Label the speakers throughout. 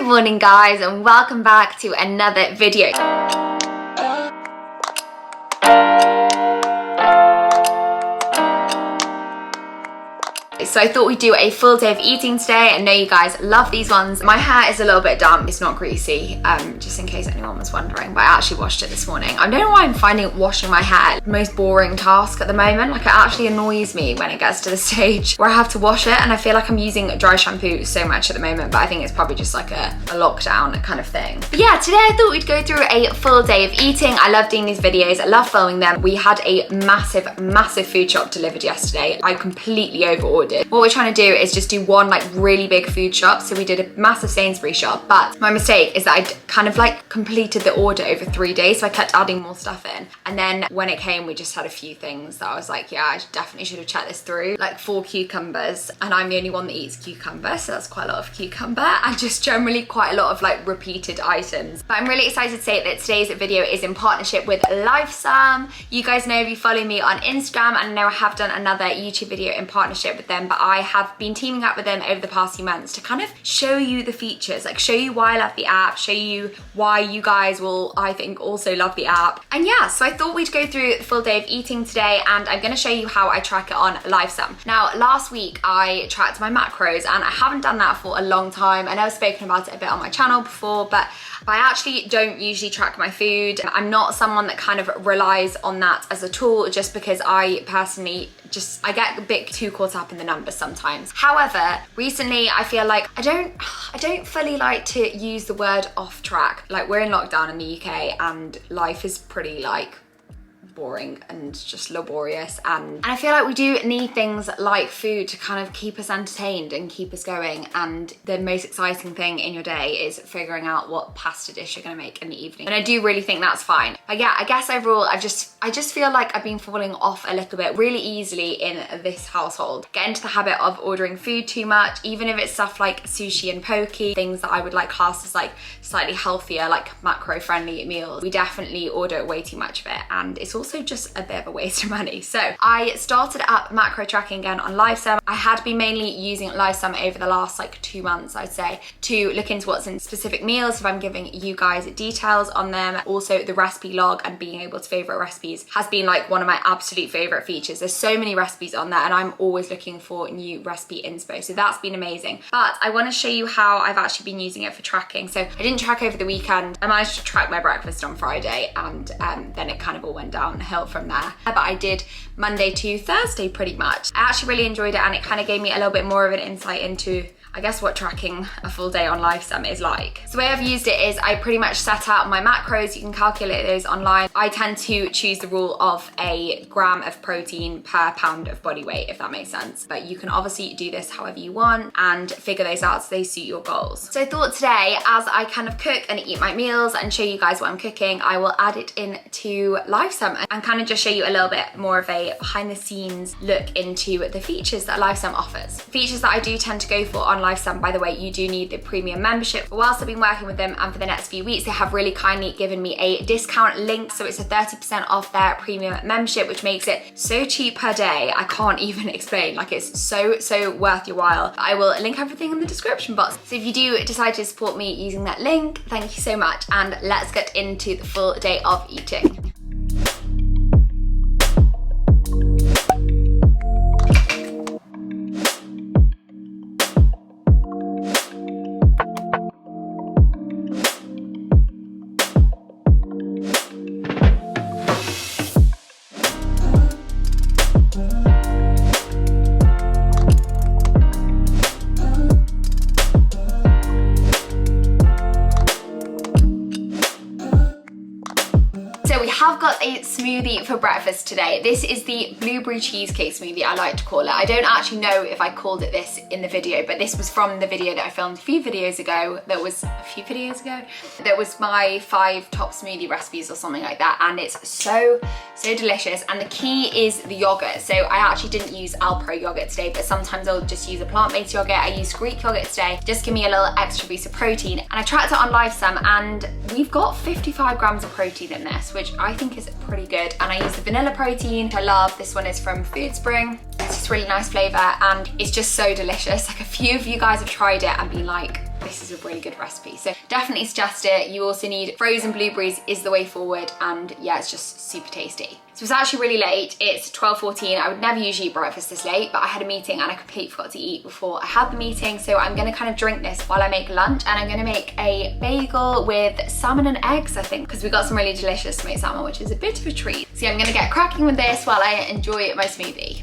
Speaker 1: morning guys, and welcome back to another video. So I thought we'd do a full day of eating today. I know you guys love these ones. My hair is a little bit damp, it's not greasy, just in case anyone was wondering, but I actually washed it this morning. I don't know why I'm finding washing my hair the most boring task at the moment. Like, it actually annoys me when it gets to the stage where I have to wash it, and I feel like I'm using dry shampoo so much at the moment, but I think it's probably just like a lockdown kind of thing. But yeah, today I thought we'd go through a full day of eating. I love doing these videos, I love filming them. We had a massive food shop delivered yesterday. I completely over-ordered. What we're trying to do is just do one like really big food shop. So we did a massive Sainsbury's shop, but my mistake is that I kind of like completed the order over 3 days. So I kept adding more stuff in. And then when it came, we just had a few things that I was like, yeah, I definitely should have checked this through. Like 4 cucumbers, and I'm the only one that eats cucumber. So that's quite a lot of cucumber, and just generally quite a lot of like repeated items. But I'm really excited to say that today's video is in partnership with Lifesum. You guys know if you follow me on Instagram, and I know I have done another YouTube video in partnership with them, but I have been teaming up with them over the past few months to kind of show you the features, like show you why I love the app, show you why you guys will, I think, also love the app. And yeah, so I thought we'd go through the full day of eating today, and I'm gonna show you how I track it on Lifesum. Now, last week I tracked my macros, and I haven't done that for a long time. I know I've spoken about it a bit on my channel before, but I actually don't usually track my food. I'm not someone that kind of relies on that as a tool, just because I personally I get a bit too caught up in the numbers sometimes. However, recently I feel like I don't fully like to use the word off track. Like, we're in lockdown in the UK and life is pretty like boring and just laborious, and I feel like we do need things like food to kind of keep us entertained and keep us going. And the most exciting thing in your day is figuring out what pasta dish you're gonna make in the evening, and I do really think that's fine. But yeah, I guess overall I just feel like I've been falling off a little bit really easily in this household. Get into the habit of ordering food too much, even if it's stuff like sushi and poke, things that I would like class as like slightly healthier, like macro friendly meals. We definitely order way too much of it, and it's also just a bit of a waste of money. So I started up macro tracking again on Lifesum. I had been mainly using Lifesum over the last like 2 months, I'd say, to look into what's in specific meals, if I'm giving you guys details on them. Also, the recipe log and being able to favorite recipes has been like one of my absolute favorite features. There's so many recipes on there, and I'm always looking for new recipe inspo, so that's been amazing. But I want to show you how I've actually been using it for tracking. So I didn't track over the weekend. I managed to track my breakfast on Friday, and then it kind of all went downhill from there. But I did Monday to Thursday pretty much. I actually really enjoyed it, and it kind of gave me a little bit more of an insight into, I guess, what tracking a full day on Lifesum is like. So the way I've used it is I pretty much set out my macros. You can calculate those online. I tend to choose the rule of a gram of protein per pound of body weight, if that makes sense. But you can obviously do this however you want and figure those out so they suit your goals. So I thought today, as I kind of cook and eat my meals and show you guys what I'm cooking, I will add it into Lifesum and kind of just show you a little bit more of a behind the scenes look into the features that Lifesum offers. Features that I do tend to go for on Lifesum, by the way, you do need the premium membership. But whilst I've been working with them, and for the next few weeks, they have really kindly given me a discount link. So it's a 30% off their premium membership, which makes it so cheap per day. I can't even explain. Like, it's so worth your while. I will link everything in the description box. So if you do decide to support me using that link, thank you so much. And let's get into the full day of eating. I've got a smoothie for breakfast today. This is the blueberry cheesecake smoothie, I like to call it. I don't actually know if I called it this in the video, but this was from the video that I filmed a few videos ago. That was my 5 top smoothie recipes or something like that, and it's so delicious. And the key is the yogurt. So I actually didn't use Alpro yogurt today, but sometimes I'll just use a plant-based yogurt. I used Greek yogurt today, just give me a little extra boost of protein. And I tracked it on Lifesum, and we've got 55 grams of protein in this, which I think is pretty good. And I use the vanilla protein, which I love. This one is from Food Spring. It's just really nice flavor, and it's just so delicious. Like, a few of you guys have tried it and been like, this is a really good recipe. So definitely suggest it. You also need frozen blueberries is the way forward, and yeah, it's just super tasty. So it's actually really late. It's 12:14. I would never usually eat breakfast this late, but I had a meeting and I completely forgot to eat before I had the meeting. So I'm gonna kind of drink this while I make lunch, and I'm gonna make a bagel with salmon and eggs, I think, because we got some really delicious smoked salmon, which is a bit of a treat. So yeah, I'm gonna get cracking with this while I enjoy my smoothie.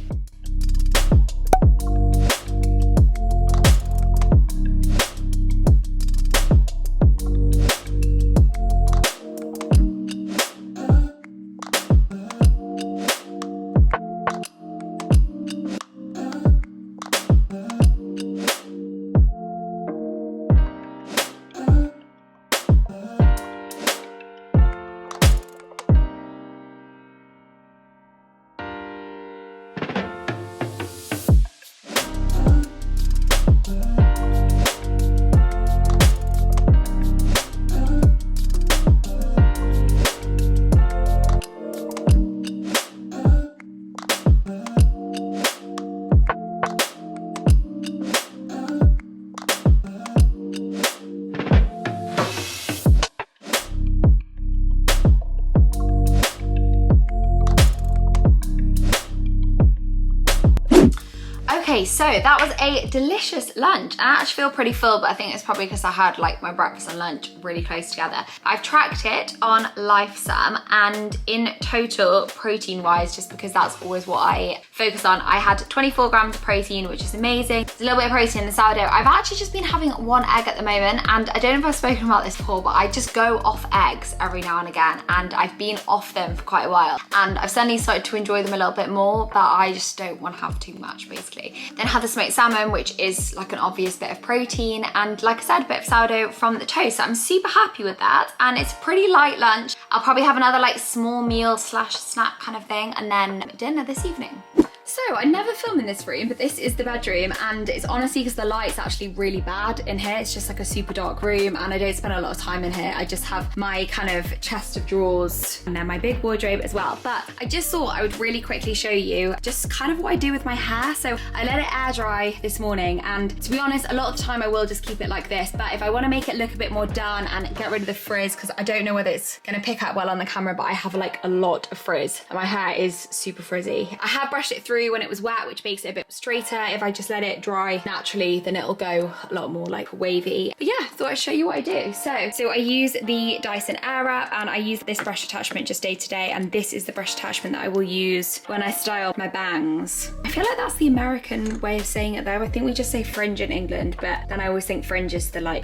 Speaker 1: Okay, so that was a delicious lunch. I actually feel pretty full, but I think it's probably because I had like my breakfast and lunch really close together. I've tracked it on LifeSum, and in total, protein-wise, just because that's always what I focus on, I had 24 grams of protein, which is amazing. There's a little bit of protein in the sourdough. I've actually just been having one egg at the moment, and I don't know if I've spoken about this before, but I just go off eggs every now and again, and I've been off them for quite a while, and I've suddenly started to enjoy them a little bit more, but I just don't want to have too much, basically. Then had the smoked salmon, which is like an obvious bit of protein, and like I said, a bit of sourdough from the toast. So I'm super happy with that, and it's a pretty light lunch. I'll probably have another like small meal slash snack kind of thing, and then dinner this evening. So I never film in this room, but this is the bedroom, and it's honestly because the light's actually really bad in here. It's just like a super dark room, and I don't spend a lot of time in here. I just have my kind of chest of drawers and then my big wardrobe as well. But I just thought I would really quickly show you just kind of what I do with my hair. So I let it air dry this morning, and to be honest, a lot of the time I will just keep it like this. But if I want to make it look a bit more done and get rid of the frizz, because I don't know whether it's going to pick up well on the camera, but I have like a lot of frizz and my hair is super frizzy. I have brushed it through when it was wet, which makes it a bit straighter. If I just let it dry naturally, then it'll go a lot more like wavy. But yeah, thought I'd show you what I do. So I use the Dyson Airwrap, and I use this brush attachment just day to day, and this is the brush attachment that I will use when I style my bangs. I feel like that's the American way of saying it though. I think we just say fringe in England, but then I always think fringe is the like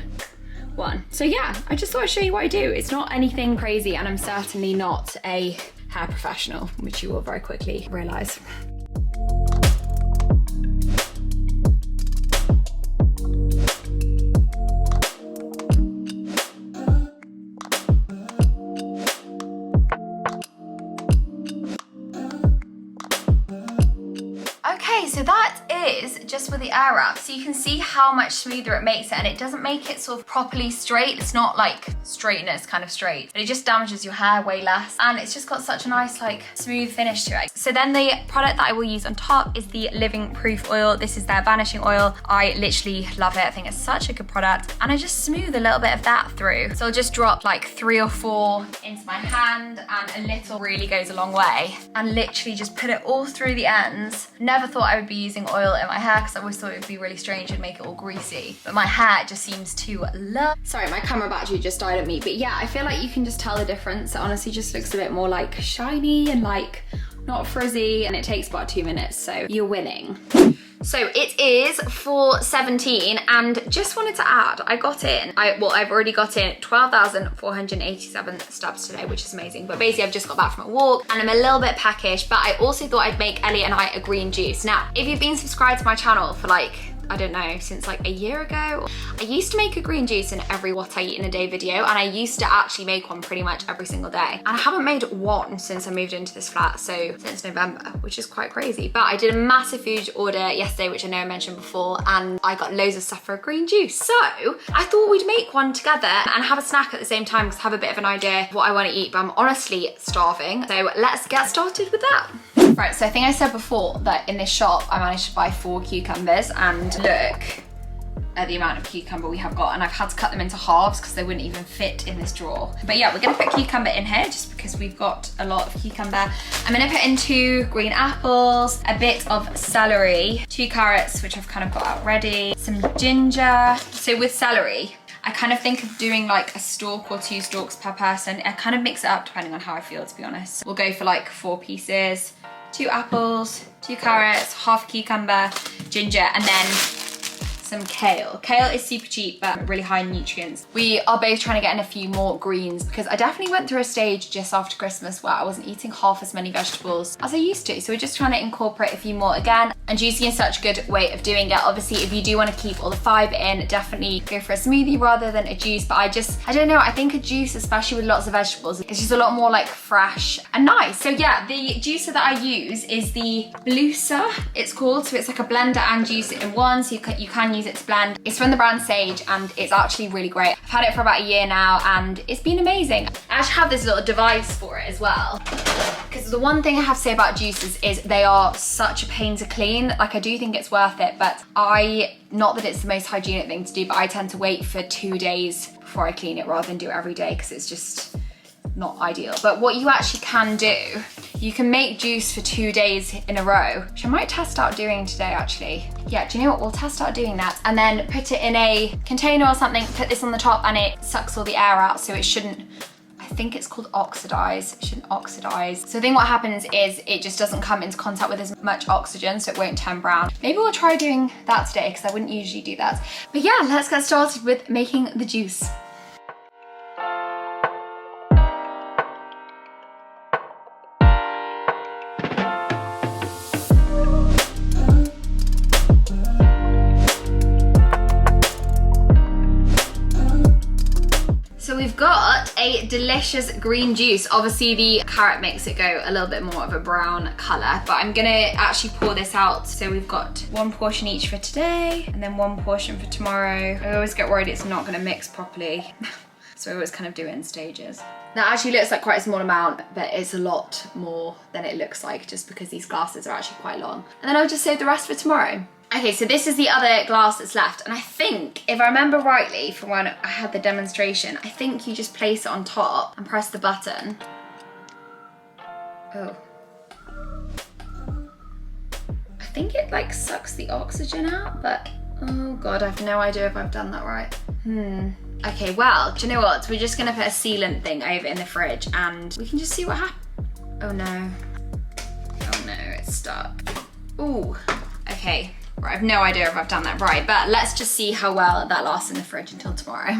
Speaker 1: one. So yeah, I just thought I'd show you what I do. It's not anything crazy, and I'm certainly not a hair professional, which you will very quickly realise. Okay, so that is just with the Airwrap. So you can see how much smoother it makes it, and it doesn't make it sort of properly straight. It's not like straightness kind of straight, but it just damages your hair way less, and it's just got such a nice like smooth finish to it. So then the product that I will use on top is the Living Proof oil. This is their vanishing oil. I literally love it. I think it's such a good product, and I just smooth a little bit of that through. So I'll just drop like 3 or 4 into my hand, and a little really goes a long way, and literally just put it all through the ends. Never thought I would be using oil in my hair because I always thought it would be really strange and make it all greasy, but my hair just seems to love. Sorry, my camera battery just died at me, but yeah, I feel like you can just tell the difference. It honestly just looks a bit more like shiny and like not frizzy, and it takes about 2 minutes, so you're winning. So it is 4:17, and just wanted to add, I got in, I've already got in 12,487 steps today, which is amazing. But basically I've just got back from a walk and I'm a little bit peckish, but I also thought I'd make Ellie and I a green juice. Now, if you've been subscribed to my channel for like, I don't know, since like a year ago, I used to make a green juice in every what I eat in a day video, and I used to actually make one pretty much every single day. And I haven't made one since I moved into this flat, so since November, which is quite crazy. But I did a massive food order yesterday, which I know I mentioned before, and I got loads of stuff for a green juice. So I thought we'd make one together and have a snack at the same time, because I have a bit of an idea of what I want to eat, but I'm honestly starving. So let's get started with that. Right, so I think I said before that in this shop I managed to buy 4 cucumbers, and look the amount of cucumber we have got, and I've had to cut them into halves because they wouldn't even fit in this drawer. But yeah, we're gonna put cucumber in here just because we've got a lot of cucumber. I'm gonna put in 2 green apples, a bit of celery, 2 carrots, which I've kind of got out ready, some ginger. So with celery, I kind of think of doing like a stalk or 2 stalks per person. I kind of mix it up depending on how I feel, to be honest. We'll go for like 4 pieces, 2 apples, 2 carrots, half cucumber, ginger, and then some kale. Kale is super cheap, but really high in nutrients. We are both trying to get in a few more greens because I definitely went through a stage just after Christmas where I wasn't eating half as many vegetables as I used to. So we're just trying to incorporate a few more again. And juicing is such a good way of doing it. Obviously, if you do want to keep all the fiber in, definitely go for a smoothie rather than a juice. But I don't know, I think a juice, especially with lots of vegetables, it's just a lot more like fresh and nice. So yeah, the juicer that I use is the Blusa, it's called. So it's like a blender and juicer in one. So you can use it to blend. It's from the brand Sage and it's actually really great. I've had it for about a year now and it's been amazing. I actually have this little device for it as well. Because the one thing I have to say about juicers is they are such a pain to clean. Like, I do think it's worth it, but not that it's the most hygienic thing to do, but I tend to wait for 2 days before I clean it rather than do it every day because it's just not ideal. But what you actually can do, you can make juice for 2 days in a row, which I might test out doing today actually. Yeah, do you know what? We'll test out doing that and then put it in a container or something, put this on the top and it sucks all the air out so it shouldn't, I think it's called oxidize. It shouldn't oxidize. So I think what happens is it just doesn't come into contact with as much oxygen, so it won't turn brown. Maybe we'll try doing that today because I wouldn't usually do that. But yeah, let's get started with making the juice. So we've got a delicious green juice. Obviously the carrot makes it go a little bit more of a brown color, but I'm gonna actually pour this out. So we've got 1 portion each for today and then 1 portion for tomorrow. I always get worried it's not gonna mix properly. So I always kind of do it in stages. That actually looks like quite a small amount, but it's a lot more than it looks like just because these glasses are actually quite long. And then I'll just save the rest for tomorrow. Okay, so this is the other glass that's left, and I think, if I remember rightly from when I had the demonstration, I think you just place it on top and press the button. Oh. I think it like sucks the oxygen out, but oh God, I have no idea if I've done that right. Okay, well, do you know what? We're just gonna put a sealant thing over in the fridge and we can just see what happens. Oh no. Oh no, it's stuck. Ooh, okay. Right, I have no idea if I've done that right, but let's just see how well that lasts in the fridge until tomorrow.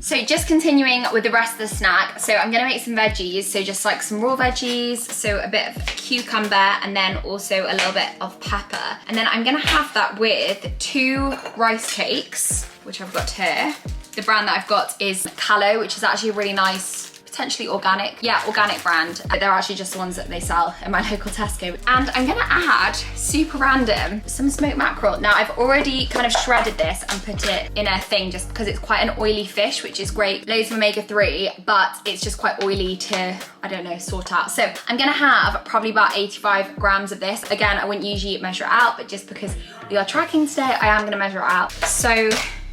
Speaker 1: So just continuing with the rest of the snack. So I'm gonna make some veggies. So just like some raw veggies, so a bit of cucumber and then also a little bit of pepper. And then I'm gonna have that with 2 rice cakes, which I've got here. The brand that I've got is Mackerel, which is actually a really nice, potentially organic, yeah, organic brand. They're actually just the ones that they sell in my local Tesco. And I'm gonna add, super random, some smoked mackerel. Now I've already kind of shredded this and put it in a thing just because it's quite an oily fish, which is great. Loads of omega-3, but it's just quite oily to, I don't know, sort out. So I'm gonna have probably about 85 grams of this. Again, I wouldn't usually measure it out, but just because we are tracking today, I am gonna measure it out. So I'm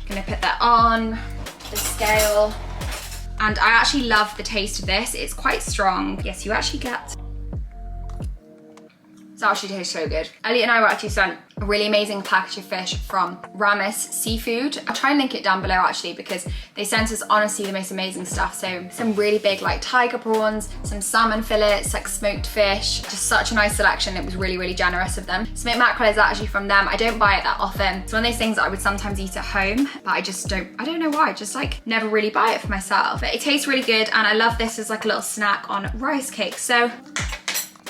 Speaker 1: gonna put that on the scale. And I actually love the taste of this. It's quite strong. Yes, you actually get... It actually tastes so good. Elliot and I were actually sent a really amazing package of fish from Ramis Seafood. I'll try and link it down below actually because they sent us honestly the most amazing stuff. So some really big like tiger prawns, some salmon fillets, like smoked fish, just such a nice selection. It was really, really generous of them. Smoked mackerel is actually from them. I don't buy it that often. It's one of those things that I would sometimes eat at home, but I don't know why, I just like never really buy it for myself. But it tastes really good and I love this as like a little snack on rice cake. So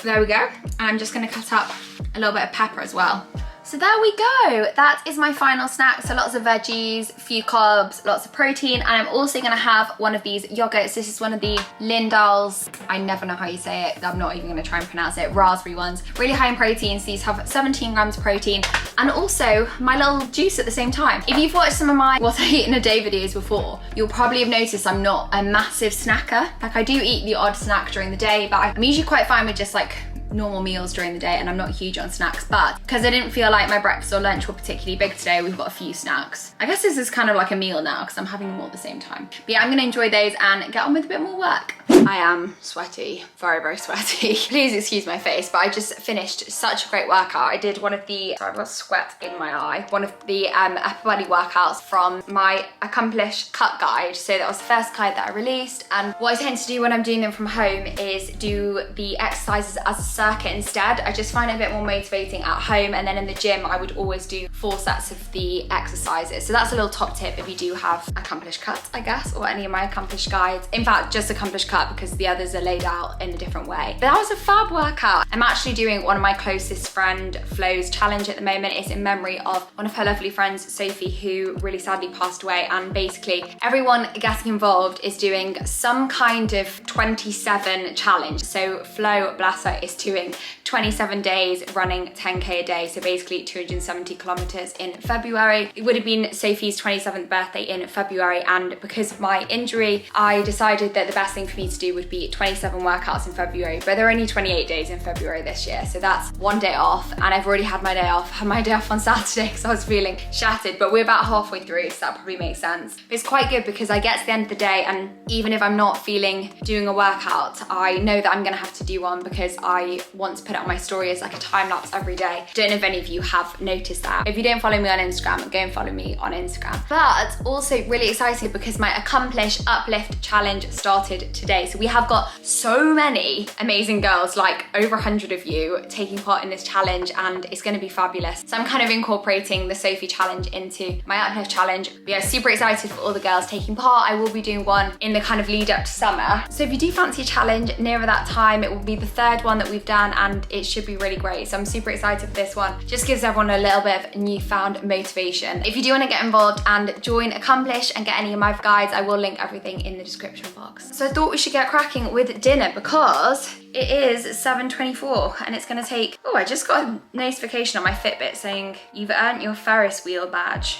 Speaker 1: there we go. And I'm just gonna cut up a little bit of pepper as well. So there we go. That is my final snack. So lots of veggies, a few carbs, lots of protein. And I'm also gonna have one of these yogurts. This is one of the Lindal's, I never know how you say it. I'm not even gonna try and pronounce it. Raspberry ones. Really high in protein. So these have 17 grams of protein. And also my little juice at the same time. If you've watched some of my what I eat in a day videos before, you'll probably have noticed I'm not a massive snacker. Like I do eat the odd snack during the day, but I'm usually quite fine with just like normal meals during the day and I'm not huge on snacks, but because I didn't feel like my breakfast or lunch were particularly big today, we've got a few snacks. I guess this is kind of like a meal now because I'm having them all at the same time. But yeah, I'm gonna enjoy those and get on with a bit more work. I am sweaty, very, very sweaty. Please excuse my face, but I just finished such a great workout. I did one of the, sorry, I've got sweat in my eye, one of the upper body workouts from my Accomplished Cut guide. So that was the first guide that I released. And what I tend to do when I'm doing them from home is do the exercises as a circuit instead. I just find it a bit more motivating at home, and then in the gym I would always do 4 sets of the exercises. So that's a little top tip if you do have Accomplished Cut, I guess, or any of my Accomplished guides. In fact, just Accomplished Cut because the others are laid out in a different way. But that was a fab workout. I'm actually doing one of my closest friend Flo's challenge at the moment. It's in memory of one of her lovely friends, Sophie, who really sadly passed away. And basically everyone getting involved is doing some kind of 27 challenge. So Flo, bless her, is doing 27 days running 10k a day. So basically 270 kilometers in February. It would have been Sophie's 27th birthday in February. And because of my injury, I decided that the best thing for me to do would be 27 workouts in February, but there are only 28 days in February this year. So that's one day off, and I've already had my day off. I had my day off on Saturday because I was feeling shattered, but we're about halfway through, so that probably makes sense. But it's quite good because I get to the end of the day, and even if I'm not feeling doing a workout, I know that I'm gonna have to do one because I want to put it on my story as like a time lapse every day. Don't know if any of you have noticed that. If you don't follow me on Instagram, go and follow me on Instagram. But also really excited because my Accomplish Uplift Challenge started today. So we have got so many amazing girls, like over 100 of you taking part in this challenge, and it's going to be fabulous. So I'm kind of incorporating the Sophie challenge into my Uplift challenge. But yeah, super excited for all the girls taking part. I will be doing one in the kind of lead up to summer. So if you do fancy a challenge nearer that time, it will be the 3rd one that we've done, and it should be really great. So I'm super excited for this one. Just gives everyone a little bit of newfound motivation. If you do want to get involved and join Accomplish and get any of my guides, I will link everything in the description box. So I thought we should get cracking with dinner because it is 7:24 and it's gonna take, oh, I just got a notification on my Fitbit saying you've earned your Ferris wheel badge.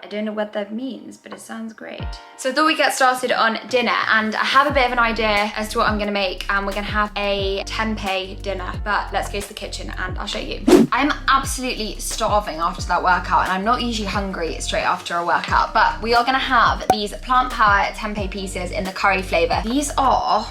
Speaker 1: I don't know what that means, but it sounds great. So I thought we'd get started on dinner, and I have a bit of an idea as to what I'm gonna make, and we're gonna have a tempeh dinner, but let's go to the kitchen and I'll show you. I'm absolutely starving after that workout, and I'm not usually hungry straight after a workout, but we are gonna have these plant power tempeh pieces in the curry flavor. These are,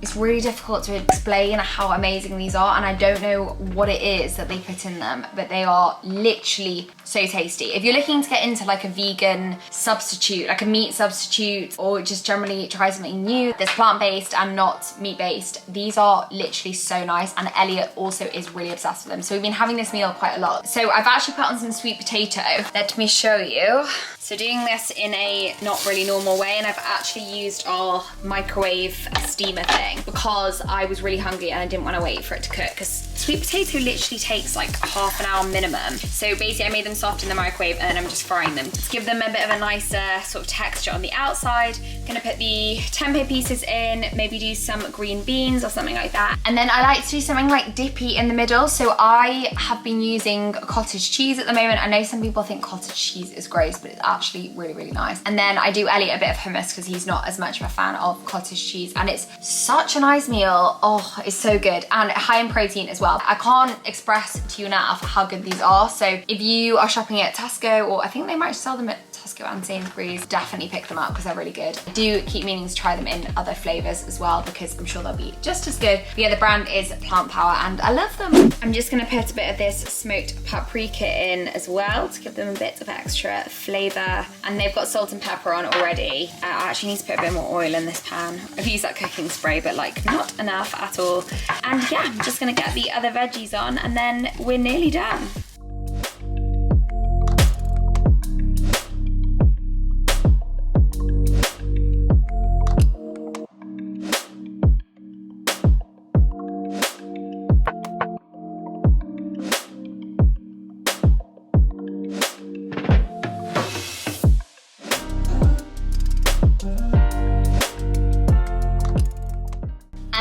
Speaker 1: it's really difficult to explain how amazing these are, and I don't know what it is that they put in them, but they are literally so tasty. If you're looking to get into like a vegan substitute, like a meat substitute, or just generally try something new that's plant-based and not meat-based, these are literally so nice, and Elliot also is really obsessed with them. So we've been having this meal quite a lot. So I've actually put on some sweet potato. Let me show you. So doing this in a not really normal way, and I've actually used our microwave steamer thing because I was really hungry and I didn't want to wait for it to cook, because sweet potato literally takes like half an hour minimum. So basically I made them soft in the microwave and then I'm just frying them to give them a bit of a nicer sort of texture on the outside. Gonna put the tempeh pieces in, maybe do some green beans or something like that. And then I like to do something like dippy in the middle. So I have been using cottage cheese at the moment. I know some people think cottage cheese is gross, but it's actually really, really nice. And then I do Elliot a bit of hummus because he's not as much of a fan of cottage cheese, and it's such a nice meal. Oh, it's so good, and high in protein as well. I can't express to you enough how good these are. So if you are shopping at Tesco, or I think they might sell them at Tesco and Sainsbury's, definitely pick them up because they're really good. I do keep meaning to try them in other flavors as well because I'm sure they'll be just as good. But yeah, the brand is Plant Power and I love them. I'm just gonna put a bit of this smoked paprika in as well to give them a bit of extra flavor. And they've got salt and pepper on already. I actually need to put a bit more oil in this pan. I've used that cooking spray, but like not enough at all. And yeah, I'm just gonna get the other veggies on and then we're nearly done.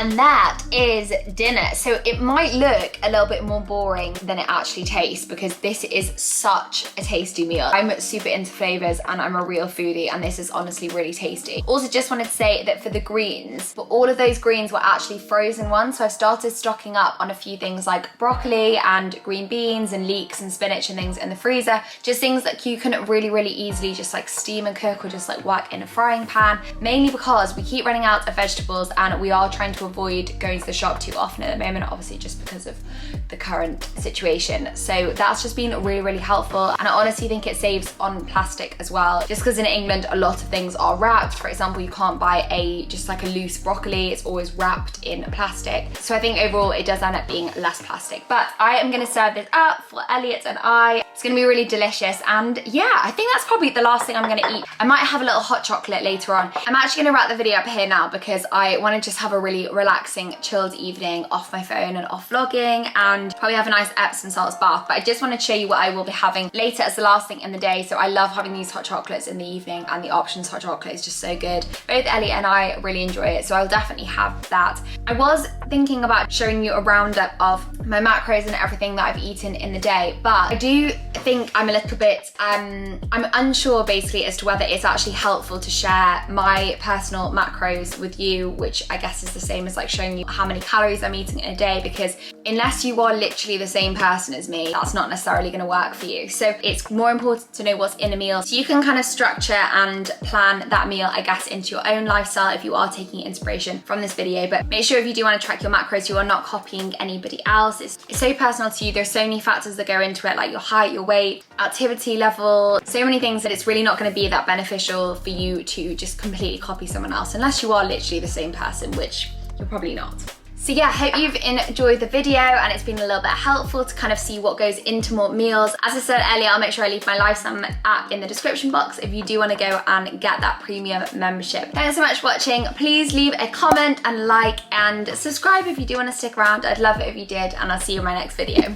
Speaker 1: And that is dinner. So it might look a little bit more boring than it actually tastes because this is such a tasty meal. I'm super into flavors and I'm a real foodie, and this is honestly really tasty. Also, just wanted to say that for the greens, but all of those greens were actually frozen ones. So I've started stocking up on a few things like broccoli and green beans and leeks and spinach and things in the freezer. Just things that you can really easily just like steam and cook or just like whack in a frying pan. Mainly because we keep running out of vegetables and we are trying to avoid going to the shop too often at the moment, obviously just because of the current situation. So that's just been really helpful, and I honestly think it saves on plastic as well, just because in England a lot of things are wrapped. For example, you can't buy just like a loose broccoli, it's always wrapped in plastic. So I think overall it does end up being less plastic. But I am going to serve this up for Elliot and I. It's going to be really delicious, and yeah, I think that's probably the last thing I'm going to eat. I might have a little hot chocolate later on. I'm actually going to wrap the video up here now because I want to just have a really relaxing, chilled evening off my phone and off vlogging, and probably have a nice Epsom salts bath. But I just want to show you what I will be having later as the last thing in the day. So I love having these hot chocolates in the evening, and the Options hot chocolate is just so good. Both Ellie and I really enjoy it, so I'll definitely have that. I was thinking about showing you a roundup of my macros and everything that I've eaten in the day, but I do think I'm a little bit, I'm unsure basically as to whether it's actually helpful to share my personal macros with you, which I guess is the same as like showing you how many calories I'm eating in a day, because unless you are literally the same person as me, that's not necessarily going to work for you. So it's more important to know what's in a meal so you can kind of structure and plan that meal, I guess, into your own lifestyle if you are taking inspiration from this video. But make sure if you do want to track your macros, you are not copying anybody else. It's so personal to you. There's so many factors that go into it, like your height, your weight, activity level, so many things that it's really not going to be that beneficial for you to just completely copy someone else unless you are literally the same person, which you're probably not. So yeah, hope you've enjoyed the video and it's been a little bit helpful to kind of see what goes into more meals. As I said earlier, I'll make sure I leave my Lifesum app in the description box if you do want to go and get that premium membership. Thanks so much for watching. Please leave a comment and like and subscribe if you do want to stick around. I'd love it if you did, and I'll see you in my next video.